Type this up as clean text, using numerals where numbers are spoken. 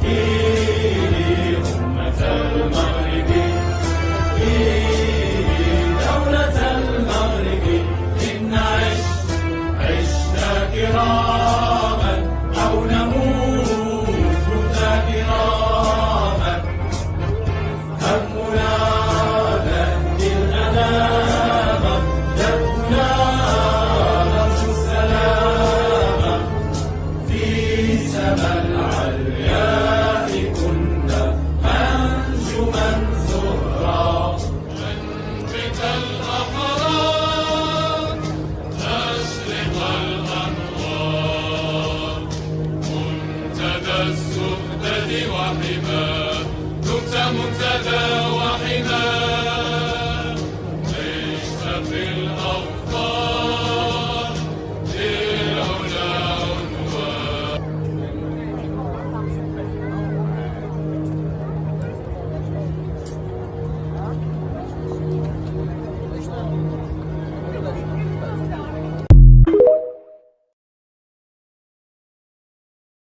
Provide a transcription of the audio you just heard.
إيه أمة المغرب، إيه دولة المغرب، إن نعش عشنا كراما أو نموت متنا كراما. همنا نهدي الأنام، دربنا نرجو السلام. في سما العلياء كنا أنجما زهرا، منبت الأحرار أشرق الأنوار. منتدى السؤدد وحماه، دمت منتدى وحماه.